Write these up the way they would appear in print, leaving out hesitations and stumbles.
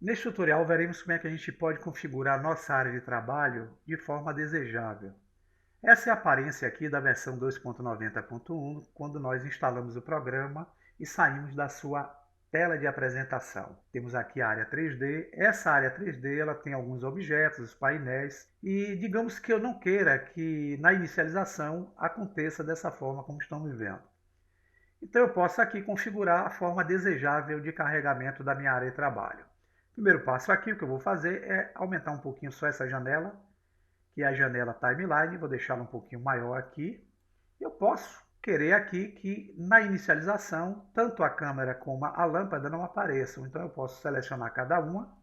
Neste tutorial veremos como é que a gente pode configurar nossa área de trabalho de forma desejável. Essa é a aparência aqui da versão 2.90.1 quando nós instalamos o programa e saímos da sua tela de apresentação. Temos aqui a área 3D. Essa área 3D ela tem alguns objetos, os painéis, e digamos que eu não queira que na inicialização aconteça dessa forma como estamos vendo. Então eu posso aqui configurar a forma desejável de carregamento da minha área de trabalho. Primeiro passo aqui, o que eu vou fazer é aumentar um pouquinho só essa janela, que é a janela Timeline, vou deixá-la um pouquinho maior aqui. Eu posso querer aqui que na inicialização, tanto a câmera como a lâmpada não apareçam. Então eu posso selecionar cada uma,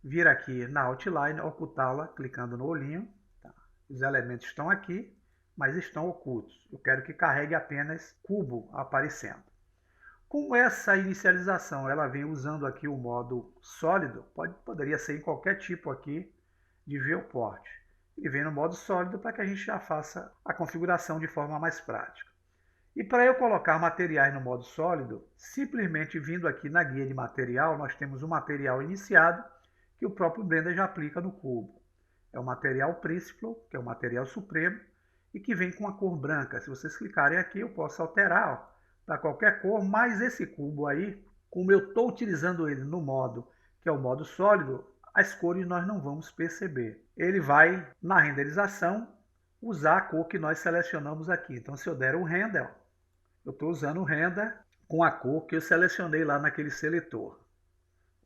vir aqui na Outline, ocultá-la, clicando no olhinho. Tá. Os elementos estão aqui, mas estão ocultos. Eu quero que carregue apenas cubo aparecendo. Como essa inicialização ela vem usando aqui o modo sólido, poderia ser em qualquer tipo aqui de viewport. Ele vem no modo sólido para que a gente já faça a configuração de forma mais prática. E para eu colocar materiais no modo sólido, simplesmente vindo aqui na guia de material, nós temos um material iniciado que o próprio Blender já aplica no cubo. É o material Principal, que é o material supremo, e que vem com a cor branca. Se vocês clicarem aqui, eu posso alterar para qualquer cor, mas esse cubo aí, como eu estou utilizando ele no modo que é o modo sólido, as cores nós não vamos perceber. Ele vai, na renderização, usar a cor que nós selecionamos aqui. Então, se eu der um render, eu estou usando o render com a cor que eu selecionei lá naquele seletor.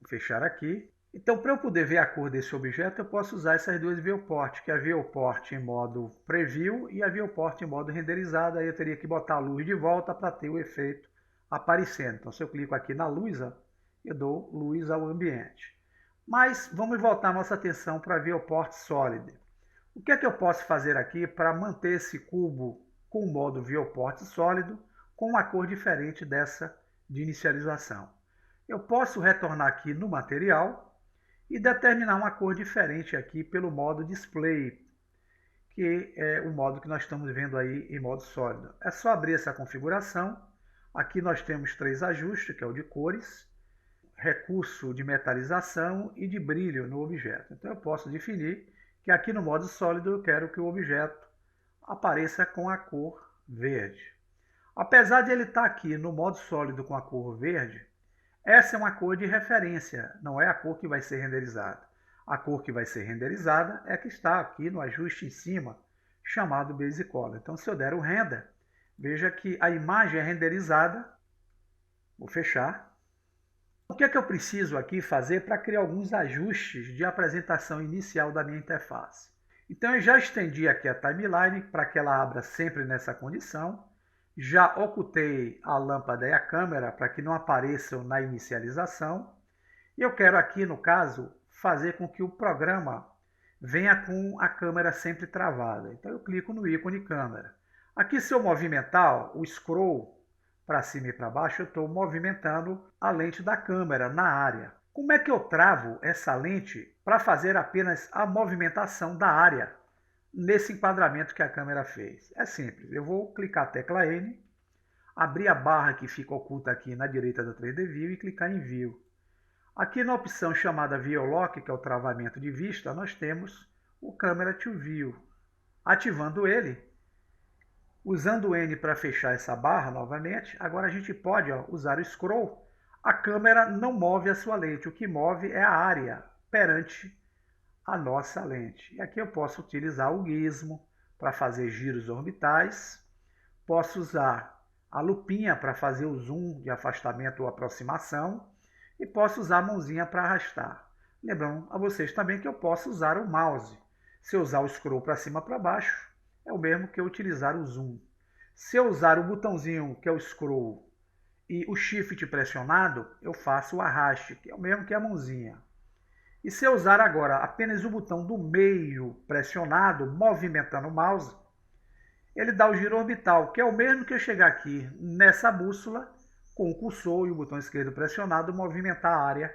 Vou fechar aqui. Então, para eu poder ver a cor desse objeto, eu posso usar essas duas viewports, que é a viewport em modo preview e a viewport em modo renderizado. Aí eu teria que botar a luz de volta para ter o efeito aparecendo. Então, se eu clico aqui na luz, eu dou luz ao ambiente. Mas vamos voltar nossa atenção para a viewport solid. O que é que eu posso fazer aqui para manter esse cubo com o modo viewport sólido com uma cor diferente dessa de inicialização? Eu posso retornar aqui no material e determinar uma cor diferente aqui pelo modo display, que é o modo que nós estamos vendo aí em modo sólido. É só abrir essa configuração. Aqui nós temos 3 ajustes, que é o de cores, recurso de metalização e de brilho no objeto. Então eu posso definir que aqui no modo sólido eu quero que o objeto apareça com a cor verde. Apesar de ele estar aqui no modo sólido com a cor verde, essa é uma cor de referência, não é a cor que vai ser renderizada. A cor que vai ser renderizada é a que está aqui no ajuste em cima, chamado Base Color. Então, se eu der o render, veja que a imagem é renderizada. Vou fechar. O que é que eu preciso aqui fazer para criar alguns ajustes de apresentação inicial da minha interface? Então, eu já estendi aqui a timeline para que ela abra sempre nessa condição. Já ocultei a lâmpada e a câmera para que não apareçam na inicialização. E eu quero aqui, no caso, fazer com que o programa venha com a câmera sempre travada. Então eu clico no ícone câmera. Aqui, se eu movimentar o scroll para cima e para baixo, eu estou movimentando a lente da câmera na área. Como é que eu travo essa lente para fazer apenas a movimentação da área nesse enquadramento que a câmera fez? É simples, eu vou clicar a tecla N, abrir a barra que fica oculta aqui na direita do 3D View e clicar em View. Aqui na opção chamada View Lock, que é o travamento de vista, nós temos o Camera to View. Ativando ele, usando o N para fechar essa barra novamente, agora a gente pode usar o Scroll. A câmera não move a sua lente, o que move é a área perante a nossa lente. E aqui eu posso utilizar o gizmo para fazer giros orbitais, posso usar a lupinha para fazer o zoom de afastamento ou aproximação e posso usar a mãozinha para arrastar. Lembrando a vocês também que eu posso usar o mouse. Se eu usar o scroll para cima ou para baixo, é o mesmo que eu utilizar o zoom. Se eu usar o botãozinho que é o scroll e o shift pressionado, eu faço o arraste, que é o mesmo que a mãozinha. E se eu usar agora apenas o botão do meio pressionado, movimentando o mouse, ele dá o giro orbital, que é o mesmo que eu chegar aqui nessa bússola, com o cursor e o botão esquerdo pressionado, movimentar a área,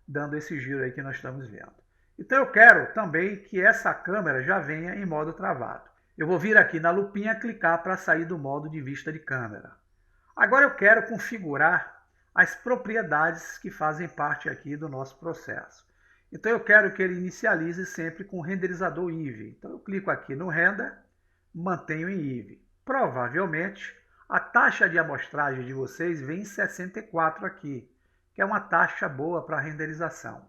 dando esse giro aí que nós estamos vendo. Então eu quero também que essa câmera já venha em modo travado. Eu vou vir aqui na lupinha, clicar para sair do modo de vista de câmera. Agora eu quero configurar as propriedades que fazem parte aqui do nosso processo. Então eu quero que ele inicialize sempre com o renderizador Eevee. Então eu clico aqui no Render, mantenho em Eevee. Provavelmente a taxa de amostragem de vocês vem em 64 aqui, que é uma taxa boa para renderização.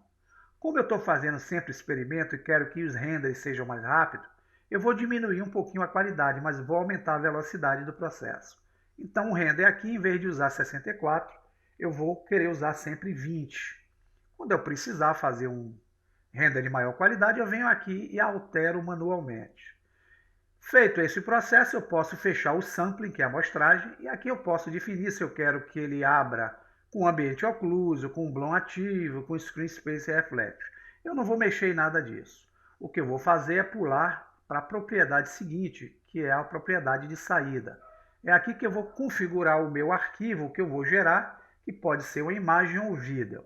Como eu estou fazendo sempre experimento e quero que os renders sejam mais rápidos, eu vou diminuir um pouquinho a qualidade, mas vou aumentar a velocidade do processo. Então o render aqui, em vez de usar 64, eu vou querer usar sempre 20. Quando eu precisar fazer um render de maior qualidade, eu venho aqui e altero manualmente. Feito esse processo, eu posso fechar o sampling, que é a amostragem, e aqui eu posso definir se eu quero que ele abra com ambiente ocluso, com bloom ativo, com screen space reflection. Eu não vou mexer em nada disso. O que eu vou fazer é pular para a propriedade seguinte, que é a propriedade de saída. É aqui que eu vou configurar o meu arquivo que eu vou gerar, que pode ser uma imagem ou vídeo.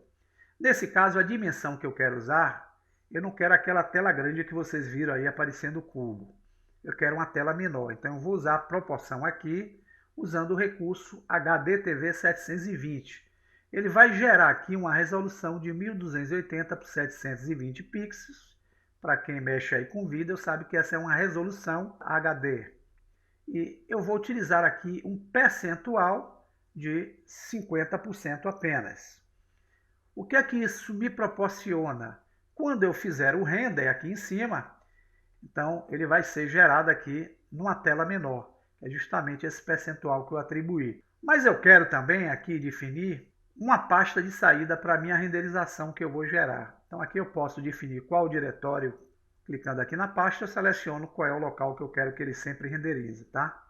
Nesse caso, a dimensão que eu quero usar, eu não quero aquela tela grande que vocês viram aí aparecendo o cubo. Eu quero uma tela menor, então eu vou usar a proporção aqui, usando o recurso HDTV 720. Ele vai gerar aqui uma resolução de 1280 por 720 pixels. Para quem mexe aí com vídeo, sabe que essa é uma resolução HD. E eu vou utilizar aqui um percentual de 50% apenas. O que é que isso me proporciona? Quando eu fizer o render aqui em cima, então ele vai ser gerado aqui numa tela menor. É justamente esse percentual que eu atribuí. Mas eu quero também aqui definir uma pasta de saída para a minha renderização que eu vou gerar. Então aqui eu posso definir qual diretório. Clicando aqui na pasta, eu seleciono qual é o local que eu quero que ele sempre renderize, tá?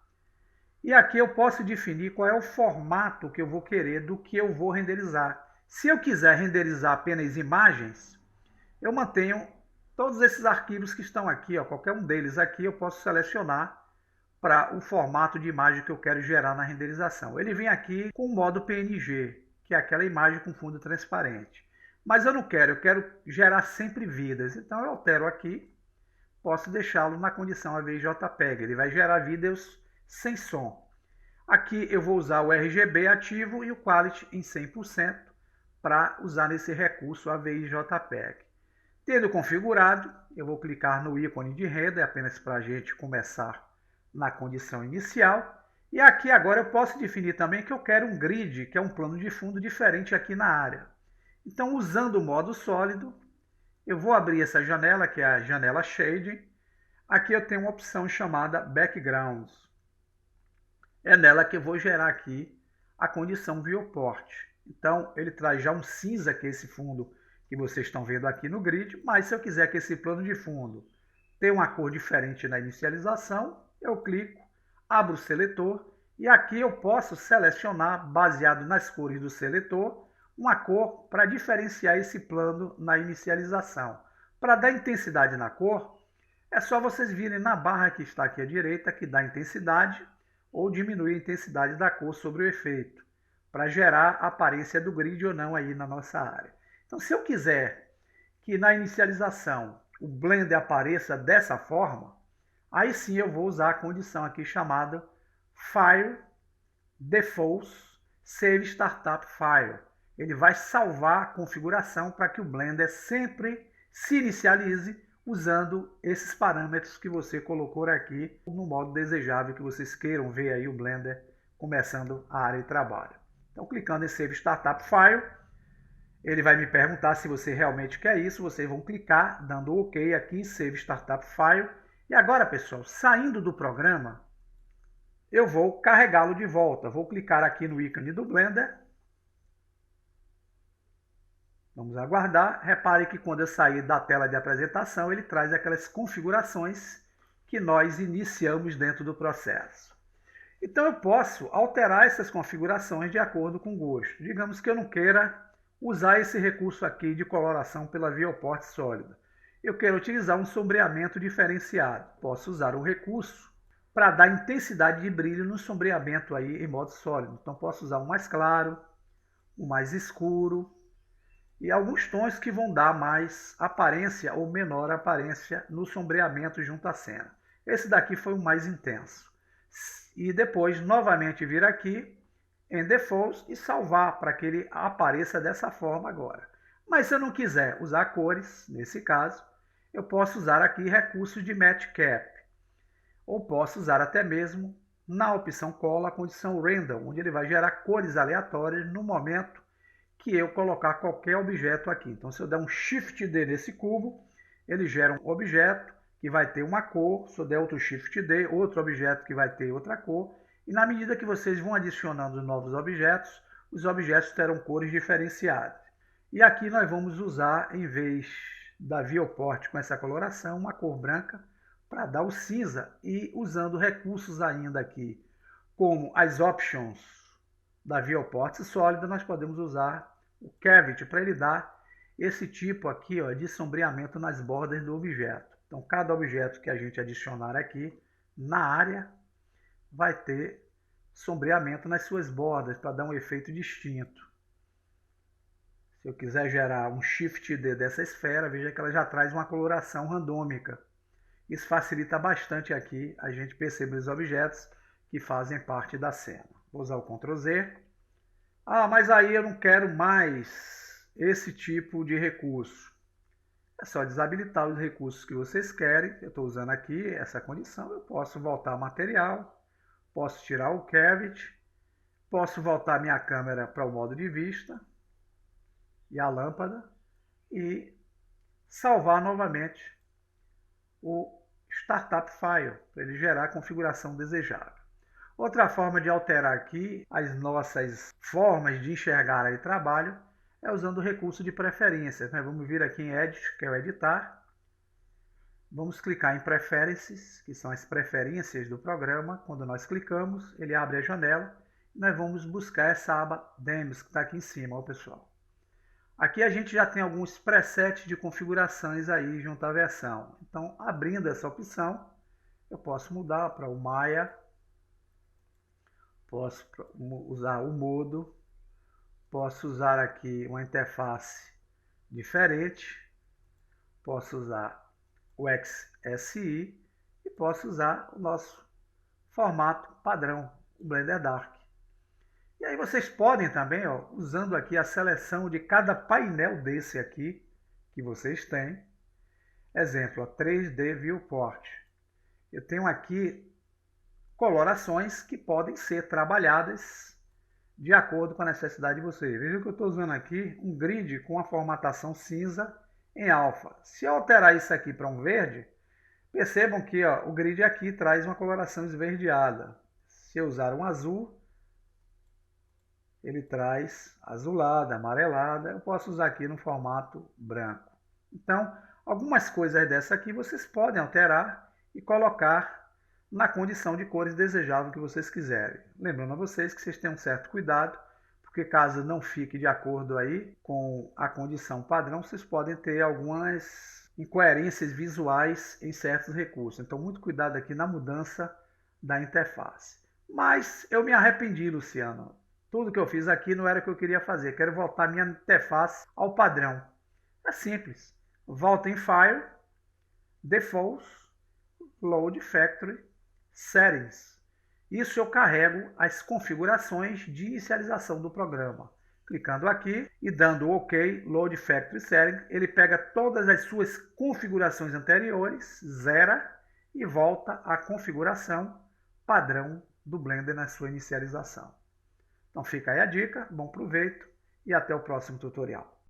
E aqui eu posso definir qual é o formato que eu vou querer do que eu vou renderizar. Se eu quiser renderizar apenas imagens, eu mantenho todos esses arquivos que estão aqui, ó, qualquer um deles aqui eu posso selecionar para o formato de imagem que eu quero gerar na renderização. Ele vem aqui com o modo PNG, que é aquela imagem com fundo transparente. Mas eu não quero, eu quero gerar sempre vidas. Então eu altero aqui, posso deixá-lo na condição AVI JPEG. Ele vai gerar vídeos sem som. Aqui eu vou usar o RGB ativo e o Quality em 100% para usar nesse recurso AVI JPEG. Tendo configurado, eu vou clicar no ícone de render, apenas para a gente começar na condição inicial. E aqui agora eu posso definir também que eu quero um grid, que é um plano de fundo diferente aqui na área. Então, usando o modo sólido, eu vou abrir essa janela, que é a janela Shading. Aqui eu tenho uma opção chamada Backgrounds. É nela que eu vou gerar aqui a condição Viewport. Então, ele traz já um cinza, que é esse fundo que vocês estão vendo aqui no grid, mas se eu quiser que esse plano de fundo tenha uma cor diferente na inicialização, eu clico, abro o seletor e aqui eu posso selecionar, baseado nas cores do seletor, uma cor para diferenciar esse plano na inicialização. Para dar intensidade na cor, é só vocês virem na barra que está aqui à direita, que dá intensidade, ou diminuir a intensidade da cor sobre o efeito, para gerar a aparência do grid ou não aí na nossa área. Então, se eu quiser que na inicialização o Blender apareça dessa forma, aí sim eu vou usar a condição aqui chamada File Defaults Save Startup File. Ele vai salvar a configuração para que o Blender sempre se inicialize usando esses parâmetros que você colocou aqui no modo desejável que vocês queiram ver aí o Blender começando a área de trabalho. Então, clicando em Save Startup File, ele vai me perguntar se você realmente quer isso. Vocês vão clicar, dando OK aqui em Save Startup File. E agora, pessoal, saindo do programa, eu vou carregá-lo de volta. Vou clicar aqui no ícone do Blender. Vamos aguardar. Repare que quando eu sair da tela de apresentação, ele traz aquelas configurações que nós iniciamos dentro do processo. Então eu posso alterar essas configurações de acordo com o gosto. Digamos que eu não queira usar esse recurso aqui de coloração pela Viewport sólida. Eu quero utilizar um sombreamento diferenciado. Posso usar um recurso para dar intensidade de brilho no sombreamento aí em modo sólido. Então posso usar um mais claro, um mais escuro e alguns tons que vão dar mais aparência ou menor aparência no sombreamento junto à cena. Esse daqui foi o mais intenso. E depois novamente vir aqui em Defaults e salvar para que ele apareça dessa forma agora. Mas se eu não quiser usar cores, nesse caso, eu posso usar aqui recursos de Match Cap. Ou posso usar até mesmo na opção Color a condição Random, onde ele vai gerar cores aleatórias no momento que eu colocar qualquer objeto aqui. Então, se eu der um Shift D nesse cubo, ele gera um objeto que vai ter uma cor. Se eu der outro Shift D, outro objeto que vai ter outra cor. E na medida que vocês vão adicionando novos objetos, os objetos terão cores diferenciadas. E aqui nós vamos usar, em vez da viewport com essa coloração, uma cor branca para dar o cinza, e usando recursos ainda aqui, como as options da viewport sólida, nós podemos usar o Cavity para ele dar esse tipo aqui, ó, de sombreamento nas bordas do objeto. Então, cada objeto que a gente adicionar aqui na área vai ter sombreamento nas suas bordas para dar um efeito distinto. Se eu quiser gerar um Shift D dessa esfera, veja que ela já traz uma coloração randômica. Isso facilita bastante aqui a gente perceber os objetos que fazem parte da cena. Vou usar o Ctrl Z. Ah, mas aí eu não quero mais esse tipo de recurso. É só desabilitar os recursos que vocês querem. Eu estou usando aqui essa condição. Eu posso voltar ao material, posso tirar o Cavity, posso voltar minha câmera para o modo de vista e a lâmpada e salvar novamente o Startup File, para ele gerar a configuração desejada. Outra forma de alterar aqui as nossas formas de enxergar o trabalho é usando o recurso de preferências. Vamos vir aqui em Edit, que é o editar. Vamos clicar em Preferences, que são as preferências do programa. Quando nós clicamos, ele abre a janela e nós vamos buscar essa aba Themes, que está aqui em cima, ó, pessoal. Aqui a gente já tem alguns presets de configurações aí junto à versão. Então, abrindo essa opção, eu posso mudar para o Maya, posso usar o modo, posso usar aqui uma interface diferente, posso usar o XSI e posso usar o nosso formato padrão, o Blender Dark. E aí vocês podem também, ó, usando aqui a seleção de cada painel desse aqui que vocês têm. Exemplo, ó, 3D Viewport. Eu tenho aqui colorações que podem ser trabalhadas de acordo com a necessidade de vocês. Veja que eu estou usando aqui um grid com a formatação cinza em alfa. Se eu alterar isso aqui para um verde, percebam que, ó, o grid aqui traz uma coloração esverdeada. Se eu usar um azul, ele traz azulada, amarelada. Eu posso usar aqui no formato branco. Então, algumas coisas dessa aqui vocês podem alterar e colocar na condição de cores desejáveis que vocês quiserem. Lembrando a vocês que vocês tenham um certo cuidado, porque caso não fique de acordo aí com a condição padrão, vocês podem ter algumas incoerências visuais em certos recursos. Então, muito cuidado aqui na mudança da interface. Mas eu me arrependi, Luciano. Tudo que eu fiz aqui não era o que eu queria fazer. Quero voltar minha interface ao padrão. É simples. Volta em File, Defaults, Load Factory, Settings. Isso eu carrego as configurações de inicialização do programa. Clicando aqui e dando OK, Load Factory Settings, ele pega todas as suas configurações anteriores, zera e volta à configuração padrão do Blender na sua inicialização. Então fica aí a dica, bom proveito e até o próximo tutorial.